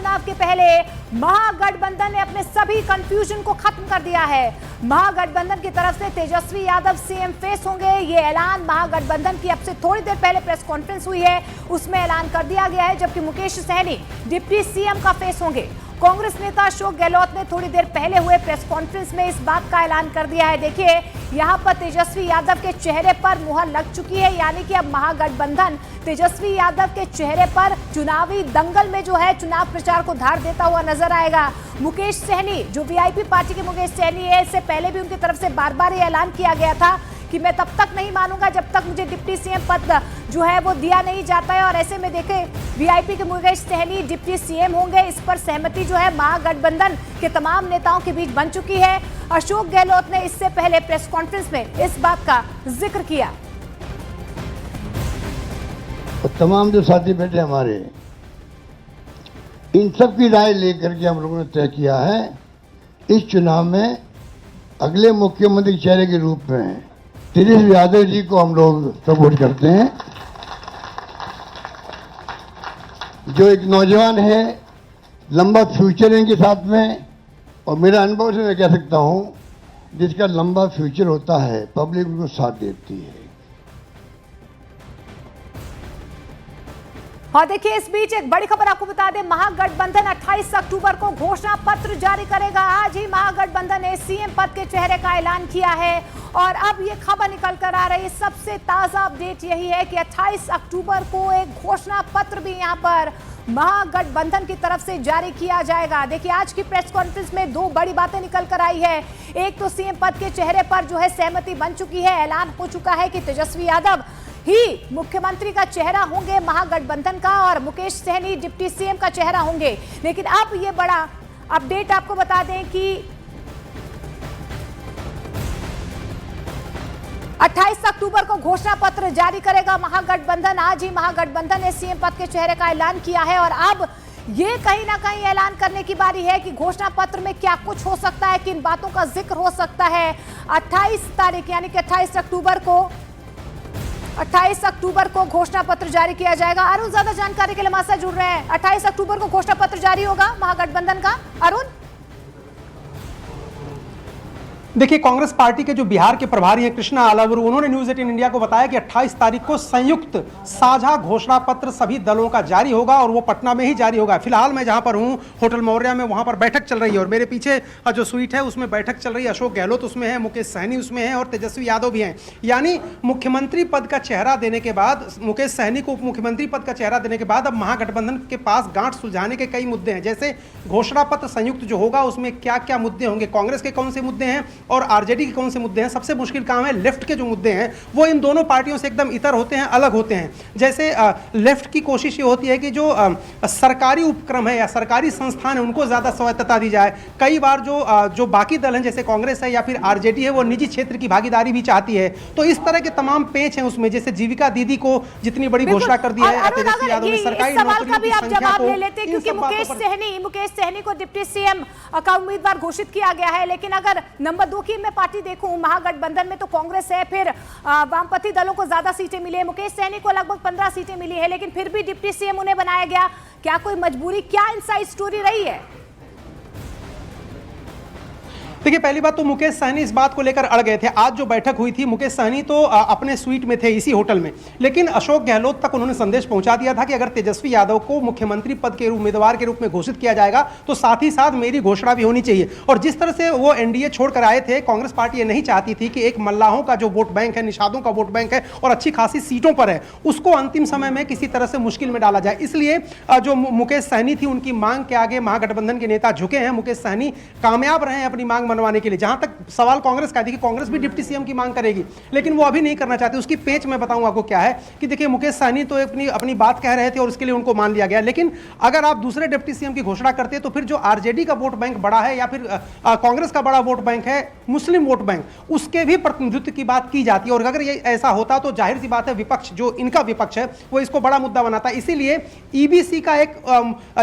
चुनाव के पहले महागठबंधन ने अपने सभी कंफ्यूजन को खत्म कर दिया है। महागठबंधन की तरफ से तेजस्वी यादव सीएम फेस होंगे, ये ऐलान महागठबंधन की अब से थोड़ी देर पहले प्रेस कॉन्फ्रेंस हुई है, उसमें ऐलान कर दिया गया है। जबकि मुकेश सहनी डिप्टी सीएम का फेस होंगे। कांग्रेस नेता अशोक गहलोत ने थोड़ी देर पहले हुए प्रेस कॉन्फ्रेंस में इस बात का ऐलान कर दिया है। देखिए, यहां पर तेजस्वी यादव के चेहरे पर मुहर लग चुकी है, यानी कि अब महागठबंधन तेजस्वी यादव के चेहरे पर चुनावी दंगल में जो है चुनाव प्रचार को धार देता हुआ नजर आएगा। मुकेश सहनी जो वीआईपी पार्टी के मुकेश सहनी है, इससे पहले भी उनकी तरफ से बार बार ये ऐलान किया गया था कि मैं तब तक नहीं मानूंगा जब तक मुझे डिप्टी सीएम पद जो है वो दिया नहीं जाता है। और ऐसे में देखें, वीआईपी के मुकेश सहनी डिप्टी सीएम होंगे, इस पर सहमति जो है महागठबंधन के तमाम नेताओं के बीच बन चुकी है। अशोक गहलोत ने इससे पहले प्रेस कॉन्फ्रेंस में इस बात का जिक्र किया। तमाम जो साथी बैठे हमारे, इन सब की राय लेकर के हम लोगों ने तय किया है इस चुनाव में अगले मुख्यमंत्री के चेहरे के रूप में तेजस्वी यादव जी को हम लोग सपोर्ट करते हैं, जो एक नौजवान है, लंबा फ्यूचर है इनके साथ में। और मेरा अनुभव से मैं कह सकता हूं, जिसका लंबा फ्यूचर होता है पब्लिक उनको साथ देती है। और देखिए, इस बीच एक बड़ी खबर आपको बता दें, महागठबंधन 28 अक्टूबर को घोषणा पत्र जारी करेगा। आज ही महागठबंधन ने सीएम पद के चेहरे का ऐलान किया है और अब ये खबर निकल कर आ रही है, सबसे ताजा अपडेट यही है कि 28 अक्टूबर को एक घोषणा पत्र भी यहां पर महागठबंधन की तरफ से जारी किया जाएगा। देखिए, आज की प्रेस कॉन्फ्रेंस में दो बड़ी बातें निकल कर आई है। एक तो सीएम पद के चेहरे पर जो है सहमति बन चुकी है, ऐलान हो चुका है कि तेजस्वी यादव ही मुख्यमंत्री का चेहरा होंगे महागठबंधन का और मुकेश सहनी डिप्टी सीएम का चेहरा होंगे। लेकिन अब ये बड़ा अपडेट आपको बता दें कि 28 अक्टूबर को घोषणा पत्र जारी करेगा महागठबंधन। आज ही महागठबंधन ने सीएम पद के चेहरे का ऐलान किया है और अब ये कहीं ना कहीं ऐलान करने की बारी है कि घोषणा पत्र में क्या कुछ हो सकता है, किन बातों का जिक्र हो सकता है। 28 तारीख यानी कि 28 अक्टूबर को घोषणा पत्र जारी किया जाएगा। अरुण ज्यादा जानकारी के लिए हमारे साथ जुड़ रहे हैं। 28 अक्टूबर को घोषणा पत्र जारी होगा महागठबंधन का। अरुण, देखिए, कांग्रेस पार्टी के जो बिहार के प्रभारी हैं कृष्णा आलावरू, उन्होंने न्यूज 18 इंडिया को बताया कि 28 तारीख को संयुक्त साझा घोषणा पत्र सभी दलों का जारी होगा और वो पटना में ही जारी होगा। फिलहाल मैं जहां पर हूं होटल मौर्या में, वहां पर बैठक चल रही है और मेरे पीछे जो स्वीट है उसमें बैठक चल रही है। अशोक गहलोत उसमें है, मुकेश सहनी उसमें है और तेजस्वी यादव भी हैं। यानी मुख्यमंत्री पद का चेहरा देने के बाद, मुकेश सहनी को उप मुख्यमंत्री पद का चेहरा देने के बाद अब महागठबंधन के पास गांठ सुलझाने के कई मुद्दे हैं। जैसे घोषणा पत्र संयुक्त जो होगा उसमें क्या क्या मुद्दे होंगे, कांग्रेस के कौन से मुद्दे हैं और आरजेडी के कौन से मुद्दे हैं। सबसे मुश्किल काम है लेफ्ट के जो मुद्दे हैं वो इन दोनों पार्टियों से एकदम इतर होते हैं, अलग होते हैं। जैसे लेफ्ट की कोशिश ये होती है कि जो सरकारी उपक्रम है या सरकारी संस्थान है उनको ज्यादा स्वायत्तता दी जाए। कई बार जो बाकी दल हैं जैसे कांग्रेस है या फिर आरजेडी है वो निजी क्षेत्र की भागीदारी भी चाहती है। तो इस तरह के तमाम पेच हैं उसमें। जैसे जीविका दीदी को जितनी बड़ी घोषणा कर दी है तेजस्वी यादव ने, सरकारी नौकरियों की संख्या को, क्योंकि मुकेश सहनी को डिप्टी सीएम का उम्मीदवार घोषित किया गया है। लेकिन अगर नंबर 2 की मैं पार्टी देखूं, महागठबंधन में तो कांग्रेस है, फिर वामपंथी दलों को ज्यादा सीटें मिली है, मुकेश सहनी को लगभग 15 सीटें मिली है, लेकिन फिर भी डिप्टी सीएम उन्हें बनाया गया। क्या कोई मजबूरी, क्या इनसाइड स्टोरी रही है? देखिए, पहली बात तो मुकेश सहनी इस बात को लेकर अड़ गए थे। आज जो बैठक हुई थी, मुकेश सहनी तो अपने स्वीट में थे इसी होटल में, लेकिन अशोक गहलोत तक उन्होंने संदेश पहुंचा दिया था कि अगर तेजस्वी यादव को मुख्यमंत्री पद के उम्मीदवार के रूप में घोषित किया जाएगा तो साथ ही साथ मेरी घोषणा भी होनी चाहिए। और जिस तरह से वो एनडीए छोड़कर आए थे, कांग्रेस पार्टी ये नहीं चाहती थी कि एक मल्लाहों का जो वोट बैंक है, निषादों का वोट बैंक है और अच्छी खासी सीटों पर है, उसको अंतिम समय में किसी तरह से मुश्किल में डाला जाए। इसलिए जो मुकेश सहनी थी उनकी मांग के आगे महागठबंधन के नेता झुके हैं। मुकेश सहनी कामयाब रहे हैं अपनी मांग मनवाने के लिए। जहां तक सवाल कांग्रेस का है कि कांग्रेस भी डिप्टी सीएम की मांग करेगी, लेकिन वो अभी नहीं करना चाहती। उसकी पेच मैं बताऊं आपको क्या है कि देखिए, मुकेश सहनी तो अपनी बात कह रहे थे और उसके लिए उनको मान लिया गया, लेकिन अगर आप दूसरे डिप्टी सीएम की घोषणा करते तो फिर जो आरजेडी का वोट बैंक बड़ा है या फिर कांग्रेस का बड़ा वोट बैंक है, मुस्लिम वोट बैंक, उसके भी प्रतिनिधित्व की बात की जाती है। और अगर ये ऐसा होता तो जाहिर सी बात है विपक्ष, जो इनका विपक्ष है, वो इसको बड़ा मुद्दा बनाता है। इसीलिए ईबीसी का एक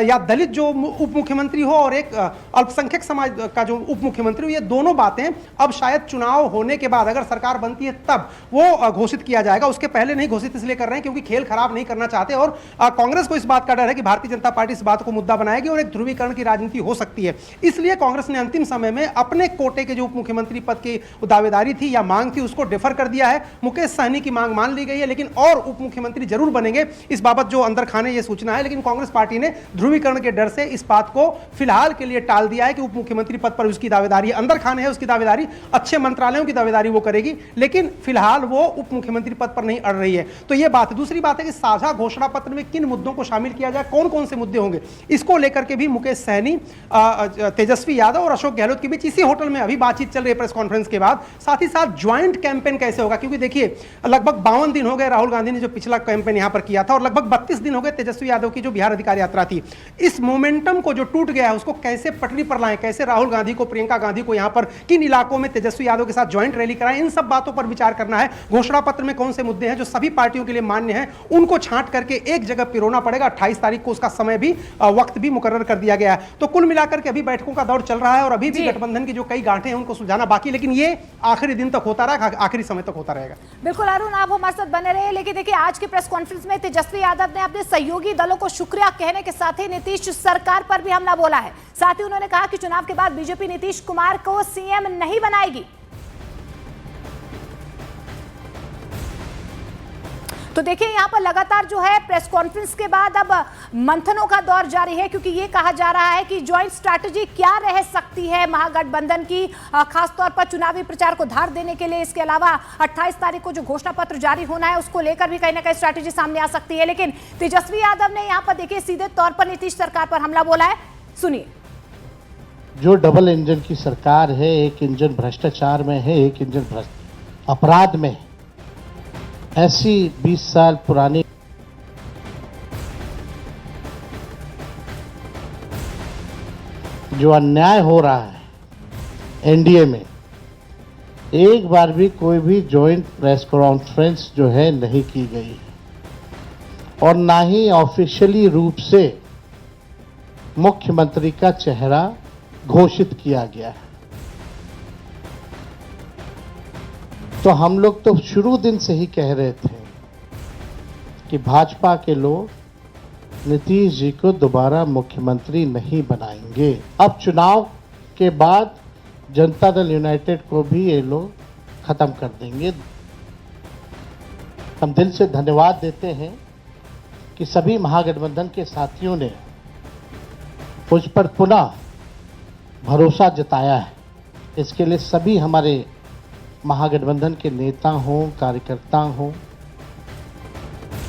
या दलित जो उप मुख्यमंत्री हो और एक अल्पसंख्यक समाज का जो उप मुख्यमंत्री उतरी हुई है, दोनों बातें अब शायद चुनाव होने के बाद अगर सरकार बनती है तब वो घोषित किया जाएगा। उसके पहले नहीं घोषित इसलिए कर रहे हैं क्योंकि खेल खराब नहीं करना चाहते और कांग्रेस को इस बात का डर है कि भारतीय जनता पार्टी इस बात को मुद्दा बनाएगी और एक ध्रुवीकरण की राजनीति हो सकती है। इसलिए कांग्रेस ने अंतिम समय में अपने कोटे के जो उप मुख्यमंत्री पद की दावेदारी थी या मांग थी उसको डिफर कर दिया है। मुकेश सहनी की मांग मान ली गई है, लेकिन और उप मुख्यमंत्री जरूर बनेंगे, इस बाबत जो अंदर खाने ये सूचना है। लेकिन कांग्रेस पार्टी ने ध्रुवीकरण के डर से इस बात को फिलहाल के लिए टाल दिया है कि उप मुख्यमंत्री पद पर उसकी दावेदारी अंदर खाने है, उसकी दावेदारी अच्छे मंत्रालयों की दावेदारी वो करेगी, लेकिन फिलहाल वो उप मुख्यमंत्री पद पर नहीं अड़ रही है। तो ये बात है। दूसरी बात है कि साझा घोषणा पत्र में किन मुद्दों को शामिल किया जाए, कौन कौन से मुद्दे होंगे, इसको लेकर के भी मुकेश सहनी, तेजस्वी यादव और अशोक गहलोत के बीच इसी होटल में अभी बातचीत चल रही है प्रेस कॉन्फ्रेंस के बाद। साथ ही साथ ज्वाइंट कैंपेन कैसे होगा, क्योंकि देखिए लगभग 52 दिन हो गए राहुल गांधी ने जो पिछला कैंपेन यहां पर किया था और लगभग 32 दिन हो गए तेजस्वी यादव की जो बिहार अधिकार यात्रा थी। इस मोमेंटम को जो टूट गया है उसको कैसे पटरी पर लाएं, कैसे राहुल गांधी को, प्रियंका गांधी को यहां पर किन इलाकों में तेजस्वी यादव के साथ ज्वाइंट रैली कराएं, इन सब बातों पर विचार करना है। घोषणा पत्र में कौन से मुद्दे हैं जो सभी पार्टियों के लिए मान्य हैं, उनको छांट करके एक जगह पिरोना पड़ेगा। 28 तारीख को उसका समय भी वक्त भी मुकर्रर कर दिया गया है। तो कुल मिलाकर के अभी बैठकों का दौर चल रहा है और अभी भी गठबंधन की जो कई गांठें हैं उनको सुलझाना बाकी, लेकिन ये आखिरी दिन तक होता रहा, आखिरी समय तक होता रहेगा। बिल्कुल अरुण, आप हमारे साथ बने रहे। लेकिन देखिए आज की प्रेस कॉन्फ्रेंस में तेजस्वी यादव ने अपने सहयोगी दलों को शुक्रिया कहने के साथ ही नीतीश सरकार पर भी हमला बोला है। साथ ही उन्होंने कहा कि चुनाव के बाद बीजेपी नीतीश कुमार को सीएम नहीं बनाएगी। तो देखिए यहाँ पर लगातार जो है प्रेस कॉन्फ्रेंस के बाद अब मंथनों का दौर जारी है, क्योंकि ये कहा जा रहा है कि ज्वाइंट स्ट्रैटेजी क्या रह सकती है महागठबंधन की, खासतौर पर चुनावी प्रचार को धार देने के लिए। इसके अलावा 28 तारीख को जो घोषणा पत्र जारी होना है उसको लेकर भी कहीं ना कहीं स्ट्रैटेजी सामने आ सकती है। लेकिन तेजस्वी यादव ने यहाँ पर देखिए सीधे तौर पर नीतीश सरकार पर हमला बोला है, सुनिए। जो डबल इंजन की सरकार है, एक इंजन भ्रष्टाचार में है, एक इंजन अपराध में, ऐसी 20 साल पुरानी जो अन्याय हो रहा है एनडीए में, एक बार भी कोई भी जॉइंट प्रेस कॉन्फ्रेंस जो है नहीं की गई और ना ही ऑफिशियली रूप से मुख्यमंत्री का चेहरा घोषित किया गया है। तो हम लोग तो शुरू दिन से ही कह रहे थे कि भाजपा के लोग नीतीश जी को दोबारा मुख्यमंत्री नहीं बनाएंगे। अब चुनाव के बाद जनता दल यूनाइटेड को भी ये लोग खत्म कर देंगे। हम दिल से धन्यवाद देते हैं कि सभी महागठबंधन के साथियों ने उस पर पुनः भरोसा जताया है। इसके लिए सभी हमारे महागठबंधन के नेता हों, कार्यकर्ता हों,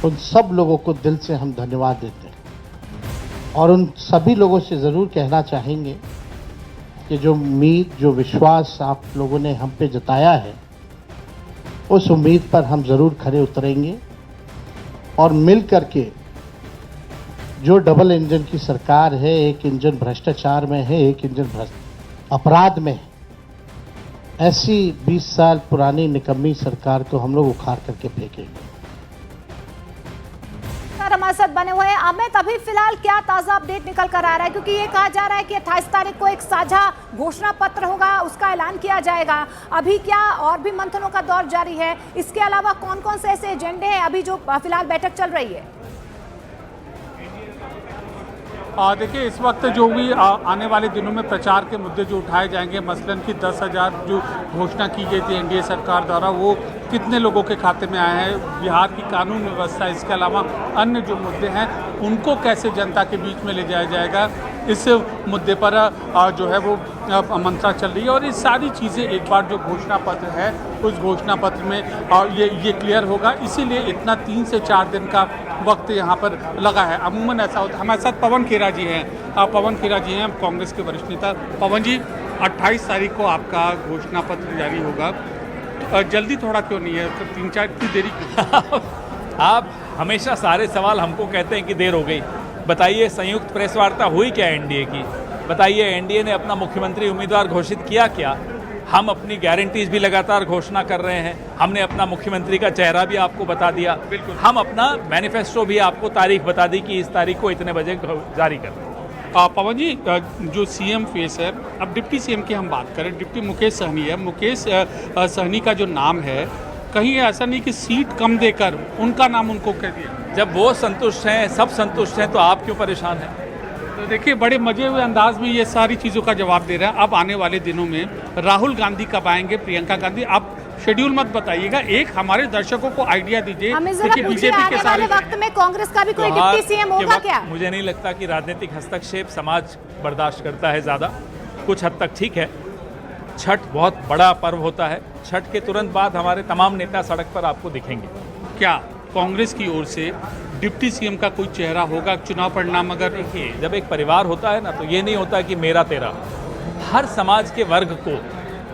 उन सब लोगों को दिल से हम धन्यवाद देते हैं और उन सभी लोगों से ज़रूर कहना चाहेंगे कि जो उम्मीद, जो विश्वास आप लोगों ने हम पे जताया है, उस उम्मीद पर हम ज़रूर खरे उतरेंगे और मिल करके जो डबल इंजन की सरकार है, एक इंजन भ्रष्टाचार में है, एक इंजन अपराध में, ऐसी 20 साल पुरानी निकम्मी सरकार को हम लोग उखाड़ करके फेंकेंगे। हमारे साथ बने हुए हैं अमित, अभी फिलहाल क्या ताजा अपडेट निकल कर आ रहा है, क्योंकि ये कहा जा रहा है कि 28 तारीख को एक साझा घोषणा पत्र होगा, उसका ऐलान किया जाएगा। अभी क्या और भी मंथनों का दौर जारी है? इसके अलावा कौन कौन से ऐसे एजेंडे हैं अभी जो फिलहाल बैठक चल रही है? देखिए, इस वक्त जो भी आने वाले दिनों में प्रचार के मुद्दे जो उठाए जाएंगे, मसलन कि 10,000 जो घोषणा की गई थी एनडीए सरकार द्वारा, वो कितने लोगों के खाते में आए हैं, बिहार की कानून व्यवस्था, इसके अलावा अन्य जो मुद्दे हैं उनको कैसे जनता के बीच में ले जाया जाएगा, इस मुद्दे पर जो है वो मंत्रणा चल रही है। और ये सारी चीज़ें एक बार जो घोषणा पत्र है उस घोषणा पत्र में ये क्लियर होगा, इसीलिए इतना 3 से 4 दिन का वक्त यहाँ पर लगा है। अमूमन ऐसा होता है। हमारे साथ पवन खेरा जी हैं, पवन खेरा जी हैं कांग्रेस के वरिष्ठ नेता। पवन जी, 28 तारीख को आपका घोषणा पत्र जारी होगा, जल्दी थोड़ा क्यों नहीं है, तो 3-4 की देरी क्यों? आप हमेशा सारे सवाल हमको कहते हैं कि देर हो गई। बताइए, संयुक्त प्रेस वार्ता हुई क्या एनडीए की? बताइए, एनडीए ने अपना मुख्यमंत्री उम्मीदवार घोषित किया क्या? हम अपनी गारंटीज भी लगातार घोषणा कर रहे हैं। हमने अपना मुख्यमंत्री का चेहरा भी आपको बता दिया। बिल्कुल, हम अपना मैनिफेस्टो भी आपको तारीख बता दी कि इस तारीख को इतने बजे जारी कर रहे हैं। पवन जी, जो सीएम फेस है, अब डिप्टी सीएम की हम बात करें, डिप्टी मुकेश सहनी है। मुकेश सहनी का जो नाम है, कहीं ऐसा नहीं कि सीट कम देकर उनका नाम उनको कह दिया। जब वो संतुष्ट हैं, सब संतुष्ट हैं, तो आप क्यों परेशान हैं? तो देखिए, बड़े मजे हुए अंदाज में ये सारी चीज़ों का जवाब दे रहा है। अब आने वाले दिनों में राहुल गांधी कब आएंगे, प्रियंका गांधी, आप शेड्यूल मत बताइएगा, एक हमारे दर्शकों को आइडिया दीजिए। हमें जरा पूछिए, आने वाले वक्त में कांग्रेस का भी कोई डिप्टी सीएम होगा क्या? मुझे नहीं लगता कि राजनीतिक हस्तक्षेप समाज बर्दाश्त करता है ज़्यादा। कुछ हद तक ठीक है। छठ बहुत बड़ा पर्व होता है। छठ के तुरंत बाद हमारे तमाम नेता सड़क पर आपको दिखेंगे। क्या कांग्रेस की ओर से डिप्टी सीएम का कोई चेहरा होगा चुनाव परिणाम? अगर देखिए, जब एक परिवार होता है ना, तो ये नहीं होता कि मेरा तेरा, हर समाज के वर्ग को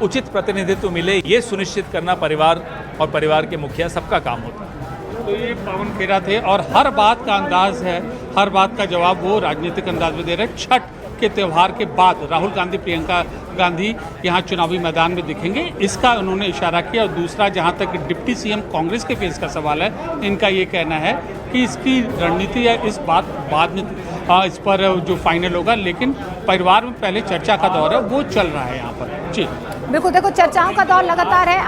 उचित प्रतिनिधित्व मिले, ये सुनिश्चित करना परिवार और परिवार के मुखिया सबका काम होता है। तो ये पवन खेरा थे और हर बात का अंदाज है, हर बात का जवाब वो राजनीतिक अंदाज में दे रहे हैं। छठ के त्यौहार के बाद राहुल गांधी, प्रियंका गांधी यहाँ चुनावी मैदान में दिखेंगे, इसका उन्होंने इशारा किया। और दूसरा, जहाँ तक डिप्टी सीएम कांग्रेस के फेस का सवाल है, इनका ये कहना है कि इसकी रणनीति है, इस बात बाद में इस पर जो फाइनल होगा, लेकिन परिवार में पहले चर्चा का दौर है वो चल रहा है यहाँ पर। जी बिल्कुल, देखो चर्चाओं का दौर लगातार है।